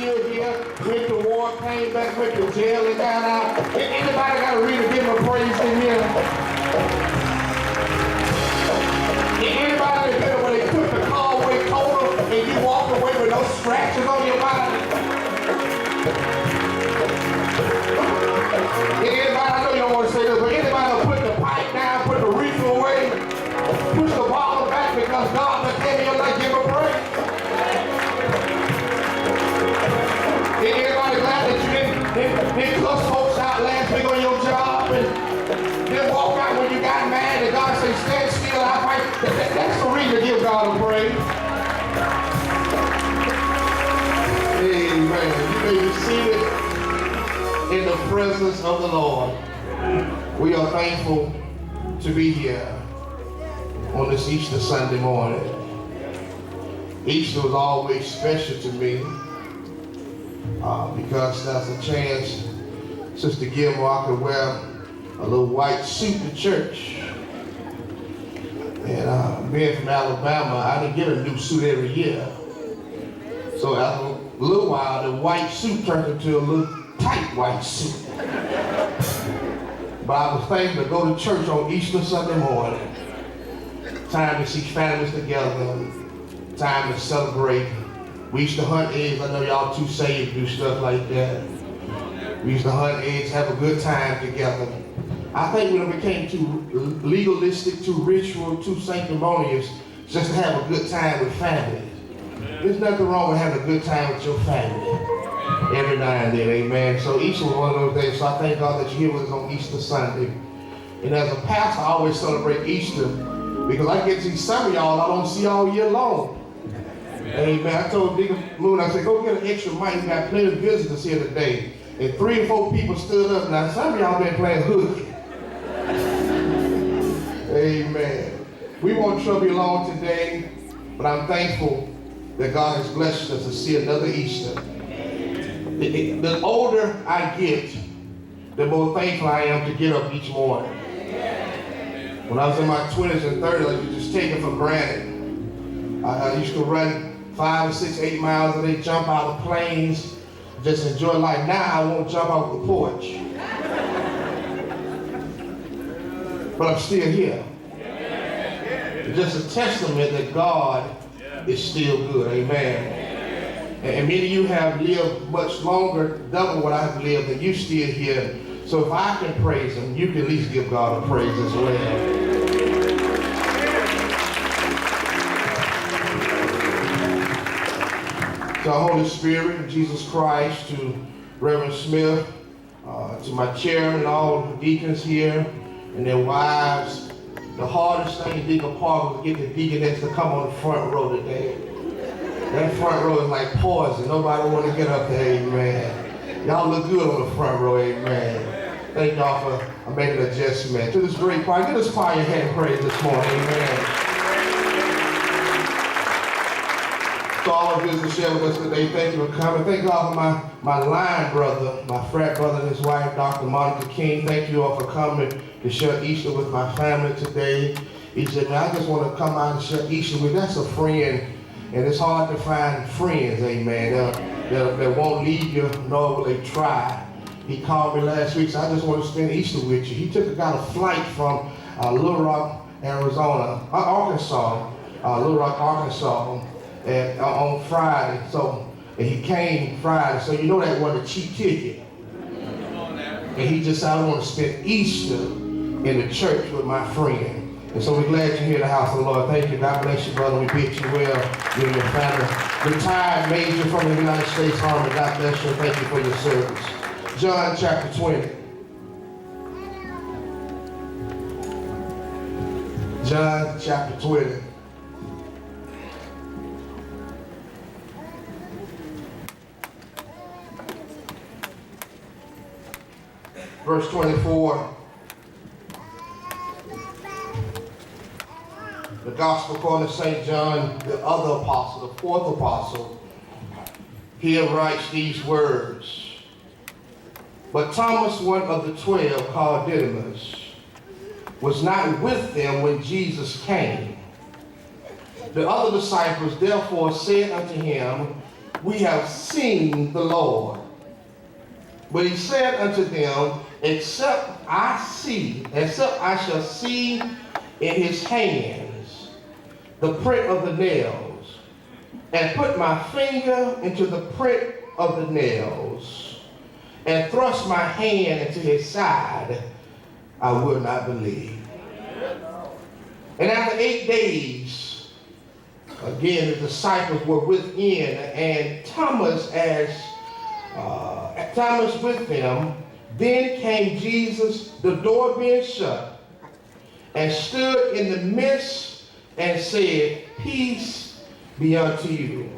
still here. Went to war, came back, went to jail and got out. Anybody got a reason to give him a praise in here? Anybody here when they put the car away total and you walk away with no scratches on your body? Anybody, I know you don't want to say this, but anybody will put the pipe down, put the reefer away, push the bottle back because God done gave you a life, give a praise? Anybody glad that you didn't cuss folks out last week on your job and then walk out when you got mad and God said, stand still, I fight? That's the reason to give God a praise. Amen. You may be seated in the presence of the Lord. We are thankful to be here on this Easter Sunday morning. Easter was always special to me because that's a chance Sister Gilmore could wear a little white suit to church. And being from Alabama, I didn't get a new suit every year. So after a little while, the white suit turned into a little tight white suit. But I was thankful to go to church on Easter Sunday morning. Time to see families together, time to celebrate. We used to hunt eggs. I know y'all too saved to do stuff like that. We used to hunt eggs, have a good time together. I think when it became too legalistic, too ritual, too sanctimonious, just to have a good time with family. There's nothing wrong with having a good time with your family every now and then, amen. So Easter was one of those days, so I thank God that you're here with us on Easter Sunday. And as a pastor, I always celebrate Easter because I get to see some of y'all I don't see all year long. Amen. I told Deacon Moon, I said, go get an extra mic. We got plenty of visitors here today. And 3 or 4 people stood up. Now, some of y'all been playing hooky. Amen. We won't trouble you long today, but I'm thankful that God has blessed us to see another Easter. The older I get, the more thankful I am to get up each morning. When I was in my 20s and 30s, I used to just take it for granted. I used to run 5 or 6, 8 miles a day, jump out of planes, just enjoy life. Now I won't jump off the porch. But I'm still here. It's just a testament that God is still good, amen. And many of you have lived much longer, double what I've lived, and you still here. So if I can praise him, you can at least give God a praise as well. To our Holy Spirit, Jesus Christ, to Reverend Smith, to my chairman and all the deacons here and their wives. The hardest thing Deacon Parker was to get the deaconess to come on the front row today. That front row is like poison. Nobody want to get up there, amen. Y'all look good on the front row, amen. Thank y'all for making an adjustment. To this great choir, give this choir your hand praise this morning, amen. To all of you to share with us today, thank you for coming. Thank God for my line brother, my frat brother and his wife, Dr. Monica King. Thank you all for coming to share Easter with my family today. He said, man, I just want to come out and share Easter with you. That's a friend, and it's hard to find friends, amen, that won't leave you, nor will they try. He called me last week, so I just want to spend Easter with you. He got a flight from Little Rock, Arkansas, Little Rock, Arkansas, and on Friday. So, and he came Friday, so you know that wasn't a cheap ticket. And he just said, I want to spend Easter in the church with my friend. And so we're glad you're here in the house of the Lord. Thank you. God bless you, brother. We bid you well, you and your family. Retired major from the United States Army. God bless you. Thank you for your service. John chapter 20. John chapter 20. Verse 24. The Gospel according to St. John, the other apostle, the fourth apostle, here writes these words. But Thomas, one of the 12, called Didymus, was not with them when Jesus came. The other disciples therefore said unto him, we have seen the Lord. But he said unto them, except I shall see in his hands the print of the nails, and put my finger into the print of the nails, and thrust my hand into his side, I will not believe. And after 8 days, again the disciples were within, and Thomas with them. Then came Jesus, the door being shut, and stood in the midst and said, peace be unto you.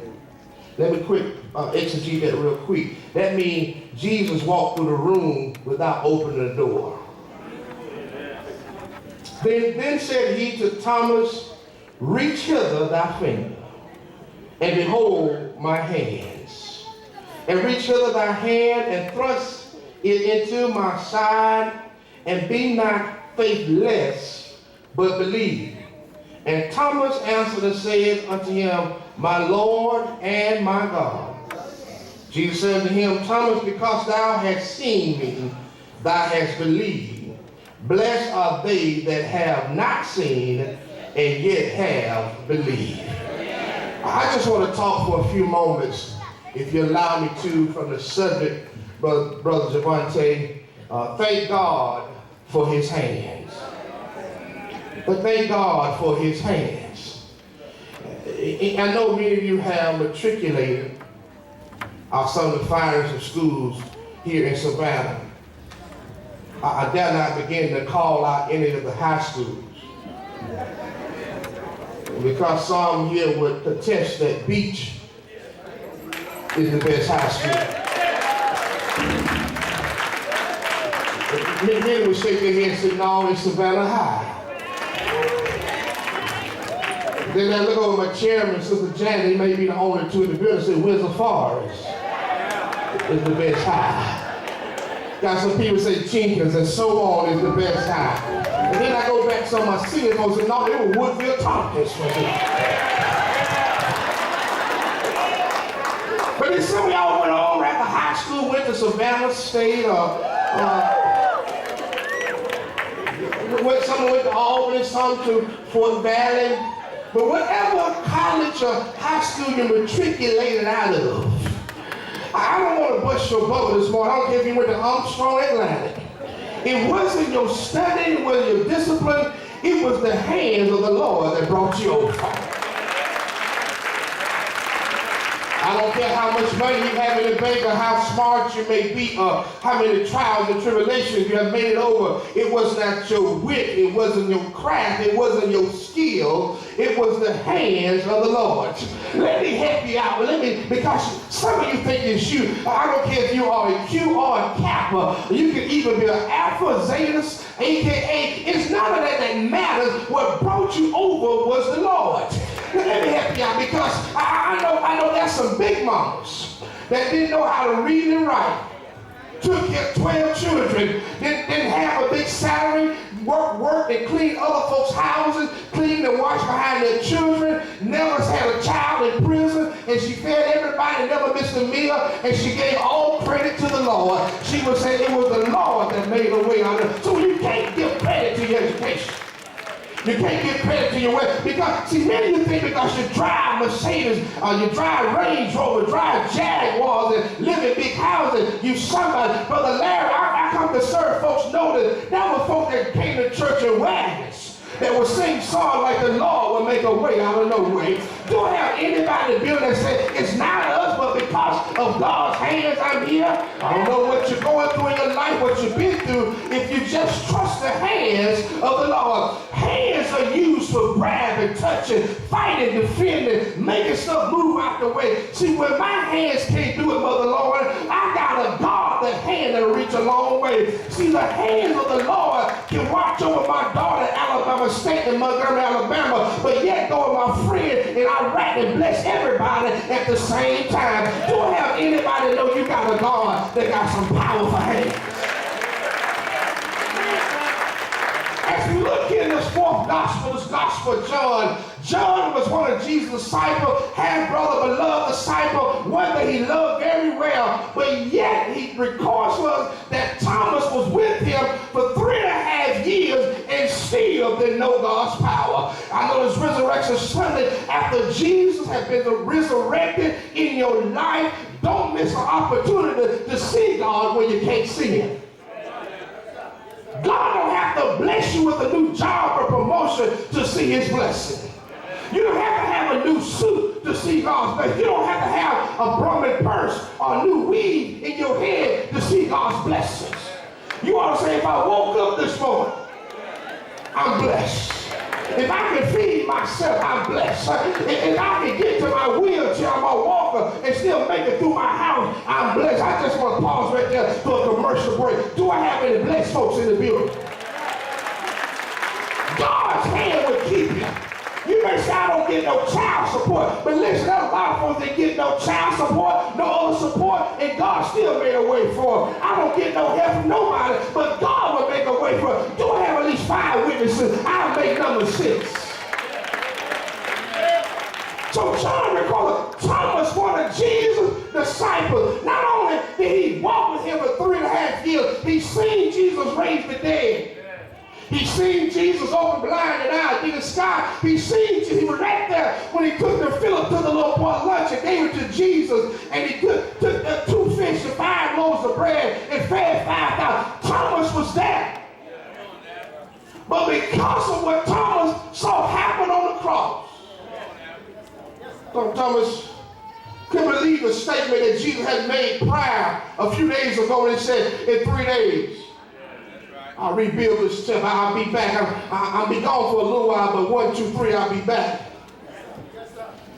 Let me exegete that real quick. That means Jesus walked through the room without opening the door. Then said he to Thomas, reach hither thy finger, and behold my hands. And reach hither thy hand, and thrust it into my side, and be not faithless, but believe. And Thomas answered and said unto him, my Lord and my God. Jesus said unto him, Thomas, because thou hast seen me, thou hast believed. Blessed are they that have not seen and yet have believed. I just want to talk for a few moments, if you allow me to, from the subject, Brother Javante. Thank God for his hands. But thank God for his hands. I know many of you have matriculated some of the finest of schools here in Savannah. I dare not begin to call out any of the high schools, because some here would attest that Beach is the best high school. Many would shake their head and say, no, it's Savannah High. Then I look over my chairman, Sister Janet, he may be the only two in the building, and say, Windsor Forest is the best high. Got some people say Jenkins and so on is the best high. And then I go back to some of my senior folks and say, no, it was Woodville Tompkins. But then some of y'all went on at the high school, went to Savannah State, some went to Albany, some to Fort Valley. But whatever college or high school you matriculated out of, I don't want to bust your bubble this morning. I don't care if you went to Armstrong Atlantic. It wasn't your study, it wasn't your discipline, it was the hands of the Lord that brought you over. I don't care how much money you have in the bank or how smart you may be or how many trials and tribulations you have made it over. It was not your wit, it wasn't your craft, it wasn't your skill, it was the hands of the Lord. Let me help you out. Because some of you think it's you. I don't care if you are a Q or a Kappa. You can even be an Alpha, Zeta, AKA. It's none of that matters. What brought you over was the Lord. Let me help you out, because I know there's some big mamas that didn't know how to read and write. Took care of 12 children, didn't have a big salary, worked and cleaned other folks' houses, cleaned and washed behind their children, never had a child in prison, and she fed everybody, never missed a meal, and she gave all credit to the Lord. She would say it was the Lord that made her way out of it. So you can't give credit to your education. You can't give credit to your way. Because, see, many of you think because you drive Mercedes, you drive Range Rover, drive Jaguars, and live in big houses, you somebody. Brother Larry, I come to serve folks know that there were folks that came to church in wagons that would sing songs like the Lord will make a way out of no way. Don't have anybody in the building that say, it's not us, but because of God's hands I'm here. I don't know what you're going through in your life, what you've been through, if you just trust the hands of the Lord. Hands are used for grabbing, touching, fighting, defending, making stuff move out the way. See, when my hands can't do it, Mother Lord, I got a God, the hand that'll reach a long way. See, the hands of the Lord can watch over my daughter in Alabama State and Montgomery, Alabama, but yet go with my friend in Iraq and bless everybody at the same time. Do I have anybody know you got a God that got some powerful hands? As we look in this fourth gospel is gospel of John. John was one of Jesus' disciples, half-brother, beloved disciple, one that he loved very well, but yet he records to us that Thomas was with him for 3.5 years and still didn't know God's power. I know it's Resurrection Sunday. After Jesus has been resurrected in your life, don't miss an opportunity to see God when you can't see him. God don't have to bless you with a new job or promotion to see his blessing. You don't have to have a new suit to see God's blessing. You don't have to have a Brahmin purse or a new weave in your head to see God's blessings. You ought to say, if I woke up this morning, I'm blessed. If I can feed myself, I'm blessed. If I can get to my wheelchair, I'm a walker, and still make it through my house, I'm blessed. I just want to pause right there for a commercial break. Do I have any blessed folks in the building? God's hand will keep you. You may say, I don't get no child support. But listen, there's a lot of folks that get no child support, no other support, and God still made a way for them. I don't get no help from nobody, but God will make a way for them. Do I have at least 5 witnesses? I'll make number 6. So John recorded Thomas, one of Jesus' disciples. Not only did he walk with him for 3.5 years, he seen Jesus raise the dead. He seen Jesus open blinded eyes in the sky. He seen Jesus. He was right there when he took Philip to the little boy lunch and gave it to Jesus. And he took 2 fish and 5 loaves of bread and fed 5,000. Thomas was there. But because of what Thomas saw happen on the cross, Thomas couldn't believe the statement that Jesus had made prior a few days ago when he said, in 3 days, I'll rebuild this temple. I'll be back. I'll be gone for a little while, but 1, 2, 3, I'll be back.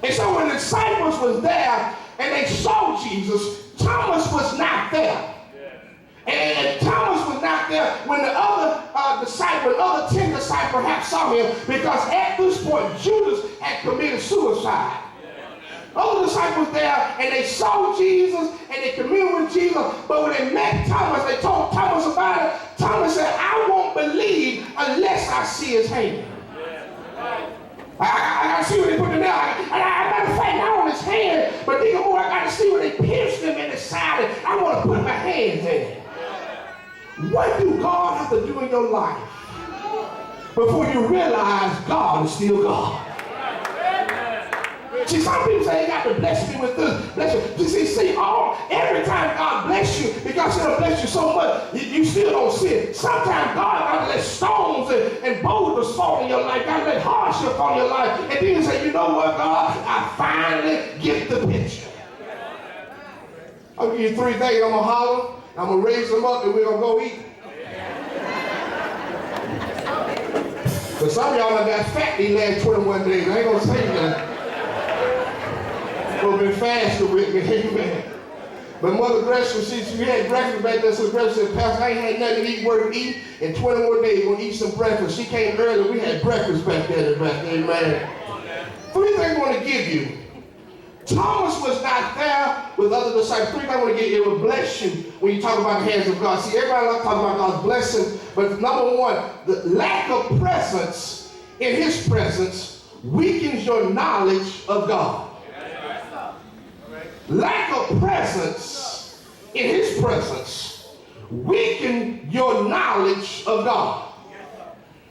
And so when the disciples was there and they saw Jesus, Thomas was not there. And Thomas was not there when the other disciple, the other 10 disciples perhaps saw him, because at this point Judas had committed suicide. Other disciples there, and they saw Jesus, and they communed with Jesus, but when they met Thomas, they told Thomas about it. Thomas said, I won't believe unless I see his hand. I see what they put in there. I matter of fact, not on his hand, but I got to see where they pierced him in the side, and I want to put my hands in it. What do God have to do in your life before you realize God is still God? See, some people say, he got to bless me with this, bless you. See, every time God bless you, because he'll bless you so much, you still don't see it. Sometimes God got to let stones and boulders fall in your life, got to let hardship fall in your life, and then you say, you know what, God, I finally get the picture. I'll give you 3 things. I'm going to holler, I'm going to raise them up, and we're going to go eat. But some of y'all have got fat these last 21 days. I ain't going to say that. Well, been fasting with me, amen. But Mother Gresham, she had breakfast back there, so Gresham said, Pastor, I ain't had nothing to eat, worth to eat in 20 more days. We're going to eat some breakfast. She came early, we had breakfast back there, amen. 3 things I want to give you. Thomas was not there with other disciples. 3 things I want to give you. It will bless you when you talk about the hands of God. See, everybody loves talking about God's blessing, but number 1, the lack of presence in his presence weakens your knowledge of God. Lack of presence in his presence weaken your knowledge of God.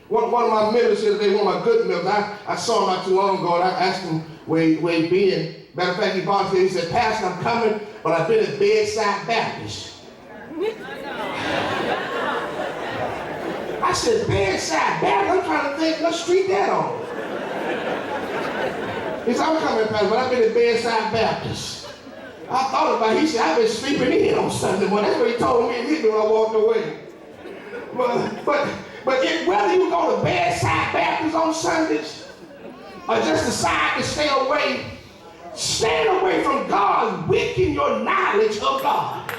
One of my members said they want my good members. I saw him not too long ago, and I asked him where he been. Matter of fact, he said, Pastor, I'm coming, but I've been at Bedside Baptist. I said, Bedside Baptist? I'm trying to think, what street that on? He said, I'm coming, Pastor, but I've been at Bedside Baptist. I thought about it. He said, I've been sleeping in on Sunday morning. That's what he told me and hit me when I walked away. But whether you go to Bedside Baptist on Sundays or just decide to stay away, staying away from God weaken your knowledge of God.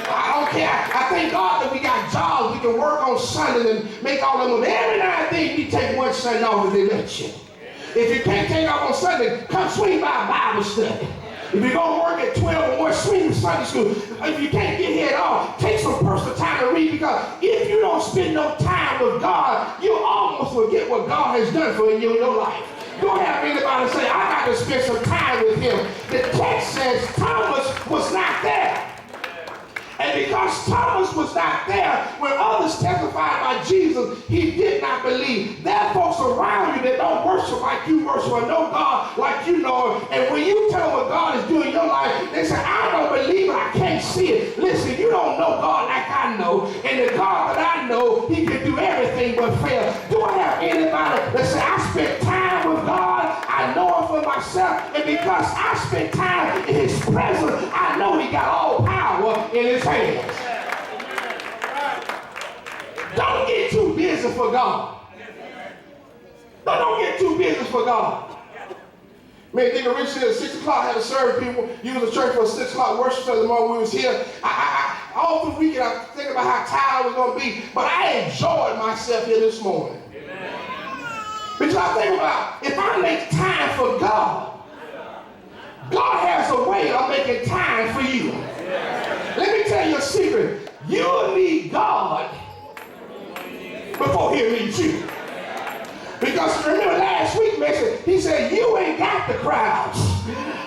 I don't care. I thank God that we got jobs. We can work on Sundays and make all of them. Every now and then you take one Sunday off and they let you. If you can't take off on Sunday, come swing by a Bible study. If you're going to work at 12 or more, swing to Sunday school. If you can't get here at all, take some personal time to read, because if you don't spend no time with God, you almost forget what what God has done for you in your life. Don't have anybody say, I got to spend some time with him. The text says Thomas was not there. And because Thomas was not there, when others testified by Jesus, he did not believe. There are folks around you that don't worship like you worship or know God like you know him. And when you tell them what God is doing in your life, they say, I don't believe it, I can't see it. Listen, you don't know God like I know. And the God that I know, he can do everything but fail. Do I have anybody that say, I spent time with God, I know him for myself, and because I spent time in his presence, I know he got all power in his hands. Don't get too busy for God. Don't get too busy for God. Man, Deacon Richard at 6 o'clock had to serve people. You was a church for a 6 o'clock worship service while we was here. All through the weekend I think about how tired I was going to be, but I enjoyed myself here this morning. Because I think about, if I make time for God, God has a way of making time for you. Let me tell you a secret. You'll need God before he'll need you. Because remember last week, he said, you ain't got the crowds.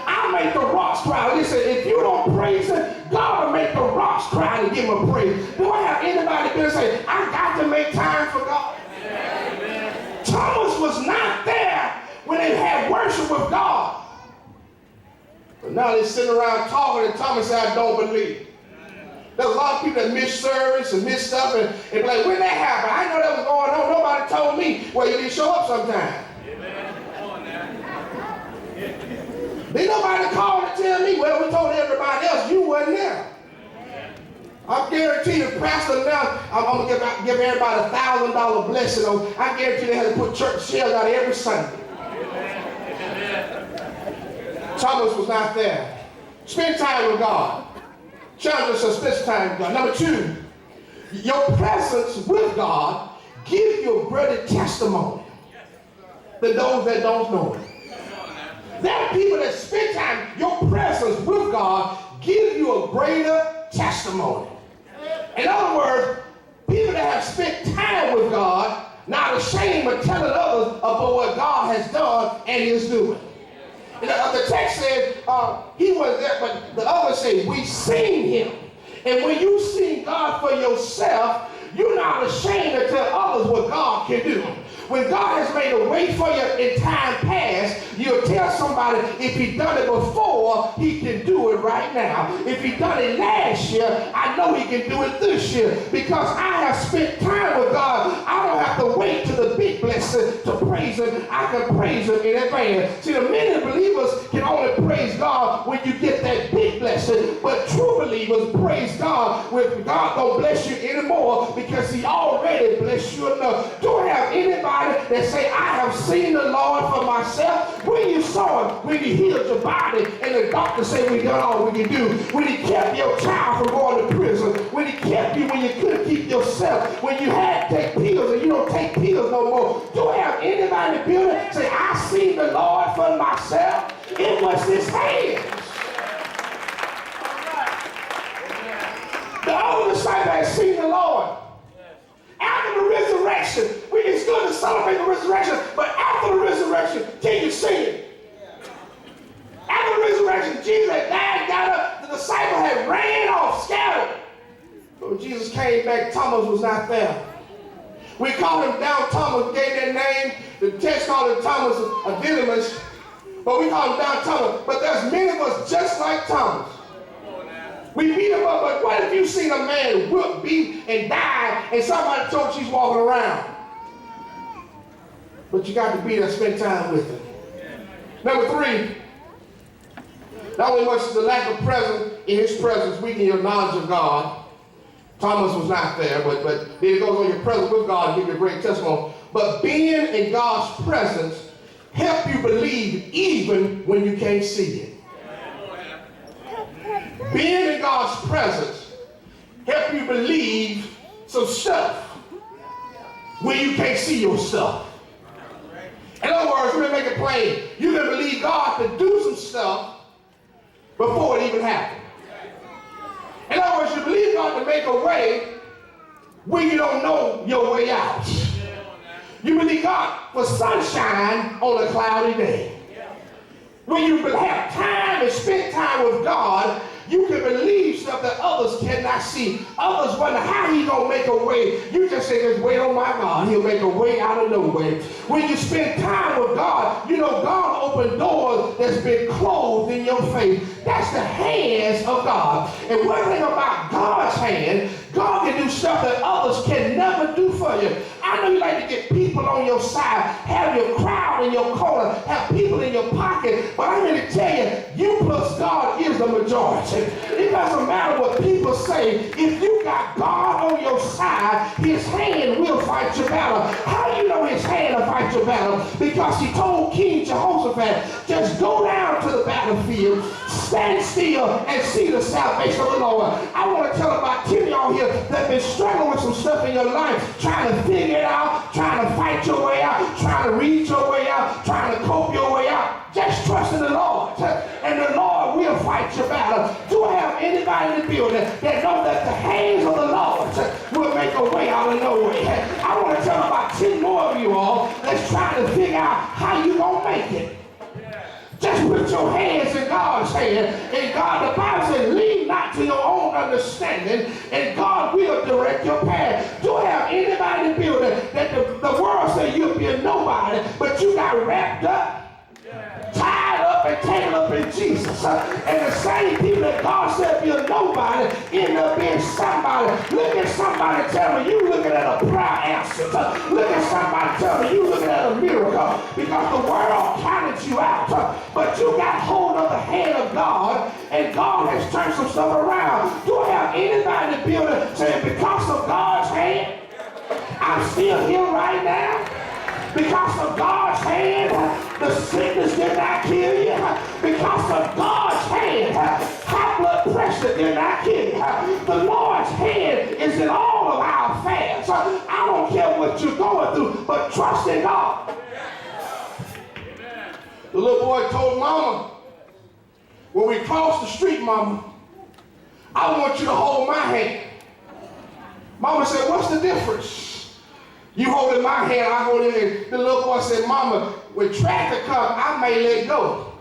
I make the rocks cry. He said, if you don't praise him, God will make the rocks cry and give him a praise. Do I have anybody there say, I got to make time for God? Amen. Thomas was not there when they had worship with God. But now they're sitting around talking, and Thomas said, I don't believe. There's a lot of people that miss service and miss stuff and be like, when that happened? I know that was going on. Nobody told me. Well, you didn't show up sometime. Didn't nobody call to tell me? Well, we told everybody else. You wasn't there. I guarantee the pastor now, I'm going to give everybody $1,000 blessing. I guarantee they had to put church shells out every Sunday. Thomas was not there. Spend time with God. Challenge us to spend time with God. Number 2, your presence with God gives you a greater testimony than those that don't know Him. There are people that spend time, your presence with God gives you a greater testimony. In other words, people that have spent time with God, not ashamed of telling others about what God has done and is doing. The text says he was there, but the others say we seen him. And when you see God for yourself, you're not ashamed to tell others what God can do. When God has made a way for you in time past, you'll tell somebody if he done it before, he can do it right now. If he done it last year, I know he can do it this year. Because I have spent time with God, I don't have to wait to the big blessing to praise him. I can praise him in advance. See, the many believers can only praise God when you get that big blessing. But true believers praise God when God don't bless you anymore because he already blessed you enough. Do I have anybody that say, I have seen the Lord for myself? When you saw him, when he healed your body, and the doctor said we done all we can do, when he kept your child from going to prison, when he kept you when you couldn't keep yourself, when you had to take pills and you don't take pills no more. Do I have anybody in the building say, I seen the Lord for myself? It was his hands. The other disciple had seen the Lord. After the resurrection, it's good to celebrate the resurrection, but after the resurrection, can you see it? After the resurrection, Jesus had died, got up, the disciple had ran off, scattered. But when Jesus came back, Thomas was not there. We called him down Thomas, gave that name. The text called him Thomas a Didymus, but we call him down Thomas. But there's many of us just like Thomas. We beat him up, but what if you seen a man whipped, beat, and die, and somebody told you he's walking around? But you got to be there and spend time with him. Number 3, not only was the lack of presence in his presence weaken your knowledge of God. Thomas was not there, but then it goes on your presence with God and give you a great testimony. But being in God's presence help you believe even when you can't see it. Being in God's presence help you believe some stuff when you can't see your stuff. In other words, let me make it plain. You can believe God to do some stuff before it even happened. In other words, you believe God to make a way when you don't know your way out. You believe God for sunshine on a cloudy day. When you have time and spend time with God, you can believe stuff that others cannot see. Others wonder how he's going to make a way. You just say, just wait on my God. He'll make a way out of no way. When you spend time with God, you know God opened doors that's been closed in your face. That's the hands of God. And one thing about God's hand, God can do stuff that others can never do for you. I know you like to get people on your side, have your crowd in your corner, have people in your pocket, but I'm here to tell you, you plus God is the majority. It doesn't matter what people say. If you got God on your side, his hand will fight your battle. How do you know his hand will fight your battle? Because he told King Jehoshaphat, just go down to the battlefield, stand still, and see the salvation of the Lord. I want to tell about 10 of y'all here that have been struggling with some stuff in your life, trying to figure it out, trying to fight your way out, trying to read your way out, trying to cope your way out. Just trust in the Lord, and the Lord will fight your battle. Do I have anybody in the building that know that the hands of the Lord will make a way out of no way? I want to tell about 10 more of you all that's trying to figure out how you going to make it. Just put your hands in God's hand, and God, the Bible says, lean not to your own understanding, and God will direct your path. Do I have anybody in the building that the world says you'll be a nobody, but you got wrapped up, tied up, and taken up in Jesus? And the same people that God said be a nobody end up being somebody. Look at somebody tell me you looking at a prayer answer. Look at somebody tell me you looking at a miracle, because the world counted you out, but you got hold of the hand of God, and God has turned some stuff around. Do I have anybody in the building saying, because of God's hand, I'm still here right now? Because of God's hand, the sickness did not kill you. Because of God's hand, high blood pressure did not kill you. The Lord's hand is in all of our affairs. I don't care what you're going through, but trust in God. The little boy told Mama, when we cross the street, Mama, I want you to hold my hand. Mama said, what's the difference? You holding my hand, I hold it. The little boy said, Mama, when traffic comes, I may let go.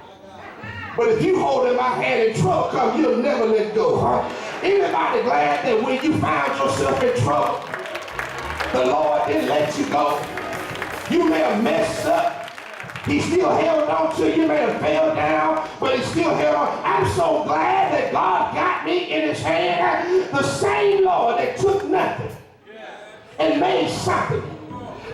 But if you holding my hand and trouble comes, you'll never let go. Anybody glad that when you found yourself in trouble, the Lord didn't let you go? You may have messed up. He still held on to you. You may have fell down, but he still held on. I'm so glad that God got me in his hand. The same Lord that took nothing and made something.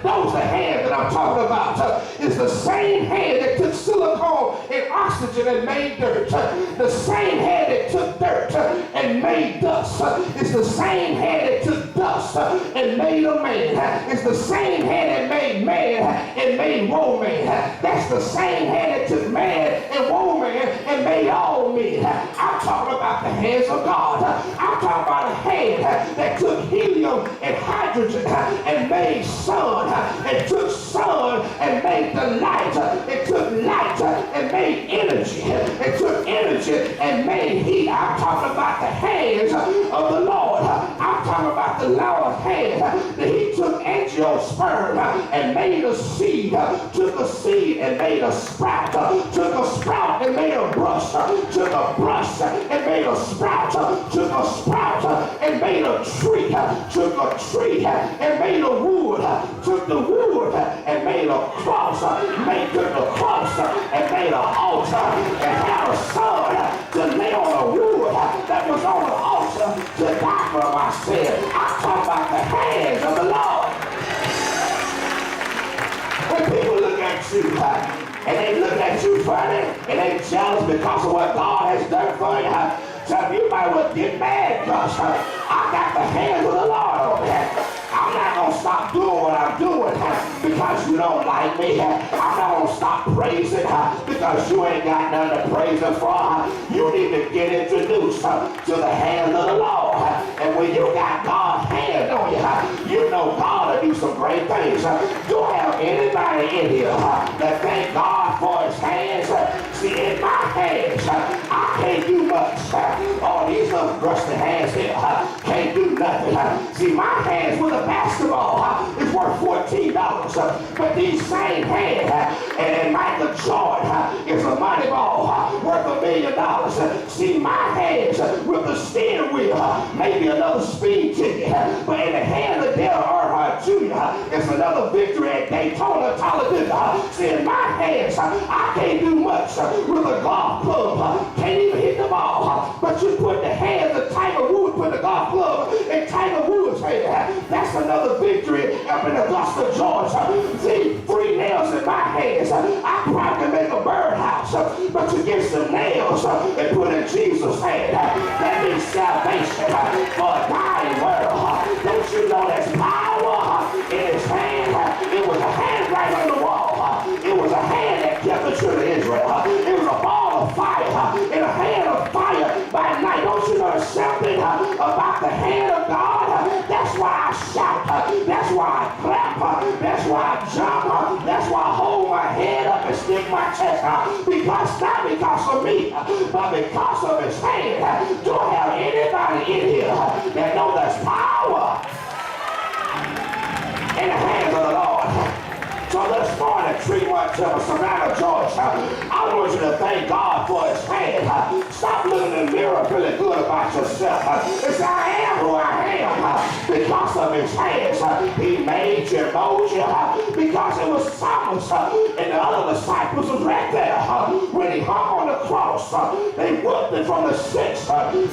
Those are the hands that I'm talking about. It's the same hand that took silicone and oxygen and made dirt. The same hand that took dirt and made dust. It's the same hand that took dust and made a man. It's the same hand that made man and made woman. That's the same hand that took man and woman and made all men. I'm talking about the hands of God. I'm talking about a hand that took helium and hydrogen and made sun. It took sun and made the light. It took light and made energy. It took energy and made heat. I'm talking about the hands of the Lord. I'm talking about the Lord's hand. That he took angiosperm and made a seed. Took a seed and made a sprout. Took a sprout and made a brush. Took a brush and made a sprout. Took a sprout and made a tree. Took a tree and made a wood. Took the wood and made a cross, made the cross and made an altar and had a son to lay on the wood that was on the altar to die for my sin. I'm talking about the hands of the Lord. When people look at you and they look at you funny and they jealous because of what God has done for you, so you might well get mad because I got the hands of the Lord over here. I'm not going to stop doing what I'm doing because you don't like me. I'm not going to stop praising because you ain't got nothing to praise him for. You need to get introduced to the hand of the Lord. And when you got God's hand on you, you know God will do some great things. Do I have anybody in here that thank God for his hands? See, in my hands, I can't do much. All these little rusty hands here can't do nothing. See, my hands with a basketball is worth $14. But these same hands and Michael Jordan is a money ball worth $1 million. See, my hands with the steering wheel maybe another speed ticket. But in the hand of Dale Earnhardt Jr. it's another victory at Daytona, Talladega. See, in my hands, I can't do much with a golf club. Can't even hit the ball. But you put the hands of Tiger Woods, put the golf club in Tiger Woods' hand. That's another victory up in Augusta, Georgia. See, 3 nails in my hands. I probably can make a birdhouse. But you get some nails and put in Jesus' hand. That means salvation for a dying world. Don't you know there's power in his hand? It was a hand right on the wall. It was a hand that kept the children of Israel. It was a ball of fire in a hand of fire by night. Don't you know something about the hand of God? That's why I shout. That's why I clap. That's why I jump. That's why I hold my head up and stick my chest out. Because not because of me, but because of his hand. Do I have anybody in here that know there's power in the hands of the Lord? So this morning, Tremont, Savannah, Georgia, I want you to thank God for his hand. Stop looking in the mirror feeling good about yourself. It's I am who I am because of his hands. He made you, mold you, because it was Thomas and the other disciples was right there. When he hung on the cross, they whipped him from the 6th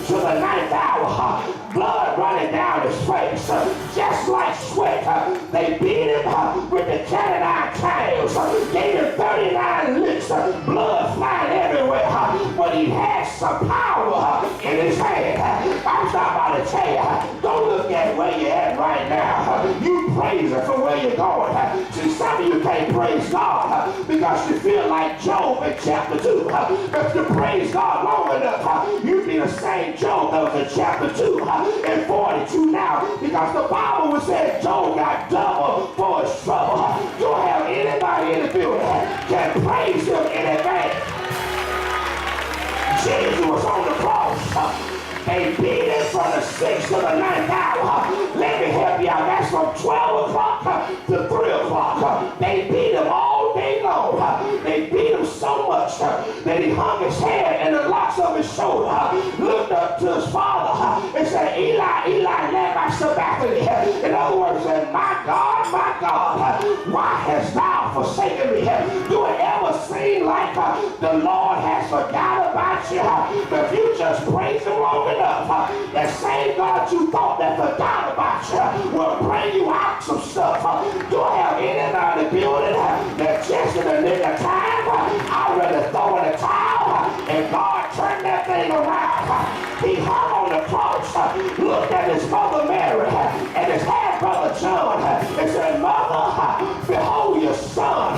to the 9th hour. Blood running down his face, just like sweat. They beat him with the cat and tails, gave him 39 licks, blood flying everywhere. But he had some power in his hand. I'm about to tell you, don't look at where you're at right now. You praise him for where you're going. See, some of you can't praise God because you feel like Job in chapter 2. If you praise God long enough, you'd be the same Job that was in chapter 2 and 42 now, because the Bible would say Job got double for his trouble. You don't have anybody in the building can praise him in advance. Jesus was on the cross. They beat him from the 6th to the 9th hour. Let me help you out. That's from 12 o'clock to 3 o'clock. They beat him all day long. They beat him so much that he hung his head and the locks of his shoulder, looked up to his father and said, Eli, Eli, lama sabachthani. In other words, said, my God, why hast thou forsaken me? Do it ever seem like the Lord has forgot about you? But if you just praise him long enough, that same God you thought that forgot about you will bring you out some stuff. Do I have anybody in the building that just in the nick of time, I'd rather throw in the towel and God turned that thing around? He hung on the cross, looked at his mother Mary and his half-brother John and said, Mother, behold your son.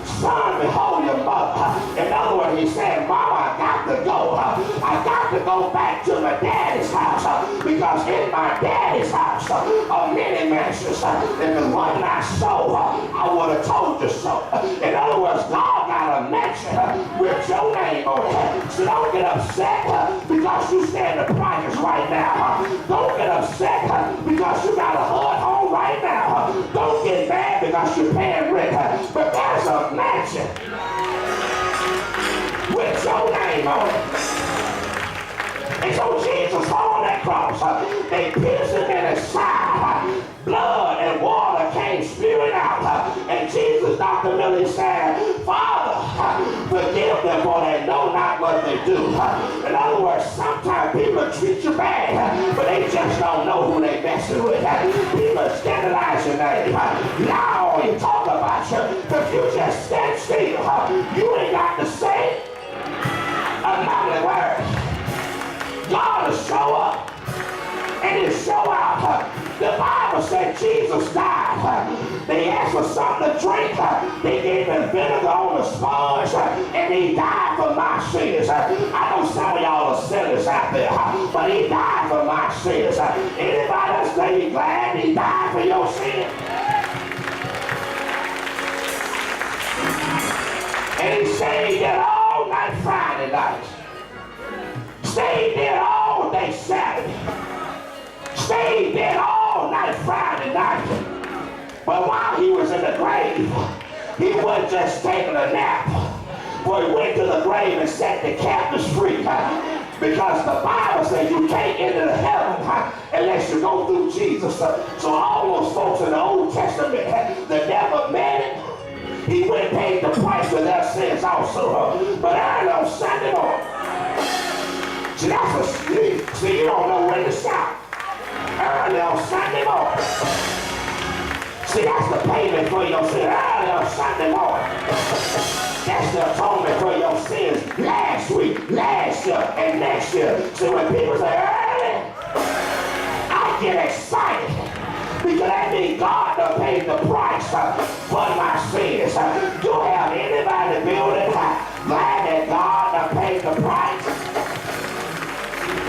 Son, behold your mother. In other words, he said, Mama, I got to go. I got to go back to my daddy's house because in my daddy's house are many mansions. If it wasn't I so, I would have told you so. In other words, God got a mansion with your name on it. So don't get upset because you stand the price right now. Don't get upset because you got a HUD home right now. Don't get mad because you're paying rent. But there's a mansion with your name on it. And so Jesus hung on that cross. They pierced him in his side. Blood and water came spewing out. And Jesus, Dr. Millie said, Father, forgive them for they know not what they do. In other words, sometimes people treat you bad, but they just don't know who they messing with. People scandalize your name. Now all you talk about you. If you just stand still, you ain't got to say a lovely word. God will show up and he'll show out. The Bible said Jesus died. They asked for something to drink. They gave him vinegar on the sponge and he died for my sins. I know some of y'all are sinners out there, but he died for my sins. Anybody else say you glad he died for your sins? And he saved it all night night Friday night. Stayed there all day Saturday. Stayed there all night Friday night. But while he was in the grave, he wasn't just taking a nap. But he went to the grave and set the captives free. Because the Bible says you can't enter the heaven unless you go through Jesus. So all those folks in the Old Testament that never met him, he went and paid the price for their sins also. But early on Sunday morning, see, that's a see, you don't know when to stop. Early on Sunday morning. See, that's the payment for your sins. Early on Sunday morning. That's the atonement for your sins last week, last year, and next year. See, when people say early, I get excited. Because that means God done paid the price for my sins. Do you have anybody in the building glad that God done paid the price?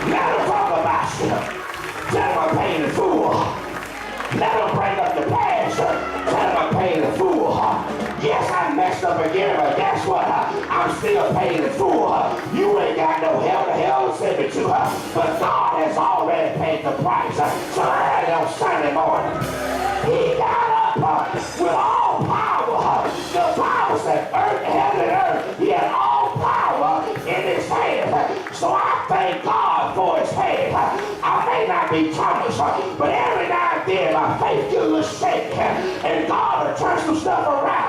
Let them talk about you. Tell them I'm paying the fool. Let them bring up the past. Tell them I'm paying the fool. Yes, I messed up again, but guess what? I'm still paying the fool. You ain't got no hell to hell to send me to. But God has already paid the price. So early on Sunday morning, he got up with all power. The Bible said heaven and earth, he had all power in his hand. So I thank God for his hand. I may not be Thomas, but every now and then my faith gets a little shaky, and God will turn some stuff around.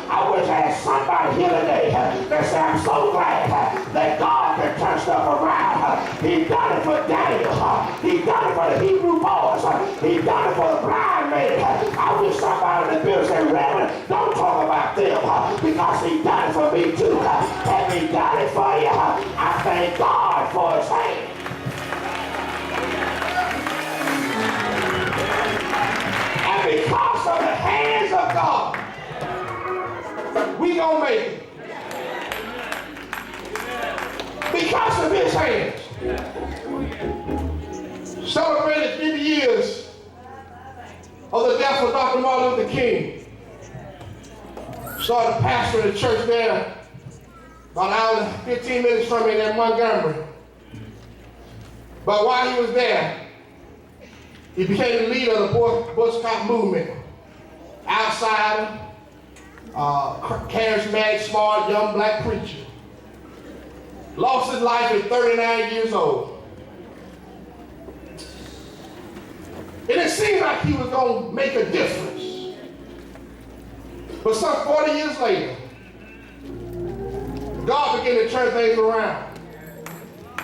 I wish I had somebody here today that said, I'm so glad that God can turn stuff around. He done it for Daniel. He done it for the Hebrew boys. He done it for the blind man. I wish somebody in the building said, Reverend, don't talk about them because he done it for me too. Have he done it for you? I thank God for his hand. And because of the hands of God, we gonna make it. Because of his hands. Celebrated 50 years of the death of Dr. Martin Luther King. Started pastoring the church there about an hour and 15 minutes from me in Montgomery. But while he was there, he became the leader of the Boy Scout movement. Outsider, charismatic, smart, young black preacher. Lost his life at 39 years old. And it seemed like he was going to make a difference. But some 40 years later, God began to turn things around.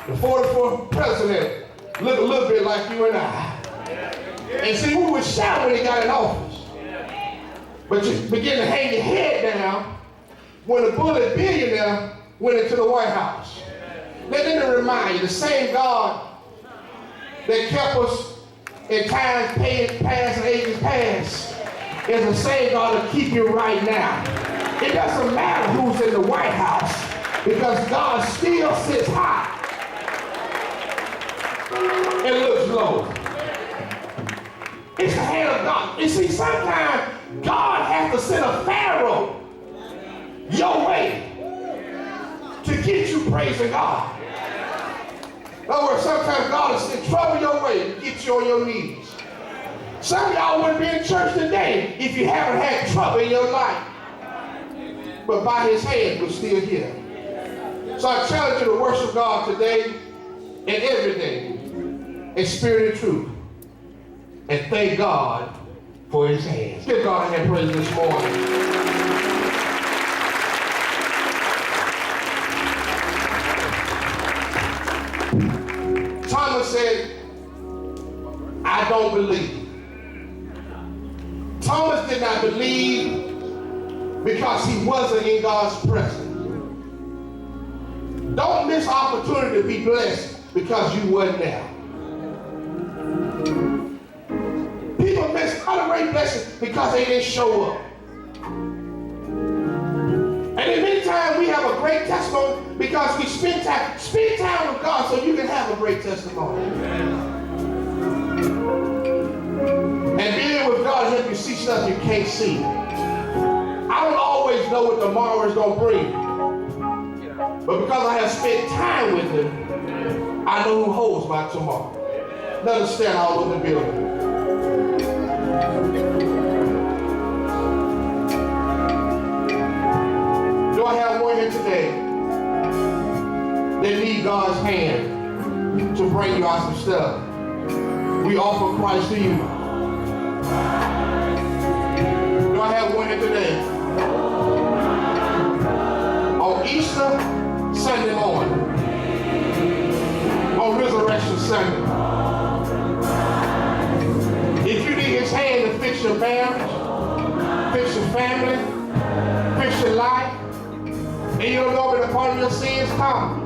The 44th president looked a little bit like you and I. And see, we were shouting when he got in office. But you begin to hang your head down when the bullet billionaire went into the White House. Let me remind you, the same God that kept us in times past and ages past is the same God that keep you right now. It doesn't matter who's in the White House because God still sits high and looks low. It's the hand of God. You see, sometimes God has to send a Pharaoh your way to get you praising God. In other words, sometimes God will send trouble your way to get you on your knees. Some of y'all wouldn't be in church today if you haven't had trouble in your life. But by his hand, we're still here. So I challenge you to worship God today and every day in spirit and truth. And thank God for his hands. Give God a hand praise this morning. Thomas said, I don't believe. Thomas did not believe because he wasn't in God's presence. Don't miss opportunity to be blessed because you wasn't there. People miss other great blessings because they didn't show up. And in many times we have a great testimony because we spend time with God so you can have a great testimony. And being with God helps you see stuff you can't see. I don't always know what tomorrow is going to bring. But because I have spent time with him, I know who holds my tomorrow. Let us stand all over the building. Do I have one here today that need God's hand to bring you out some stuff? We offer Christ to you. Do I have one here today? On Easter Sunday morning, on Resurrection Sunday, if you need his hand to fix your marriage, fix your family, fix your life, and you don't know but upon your sins, come.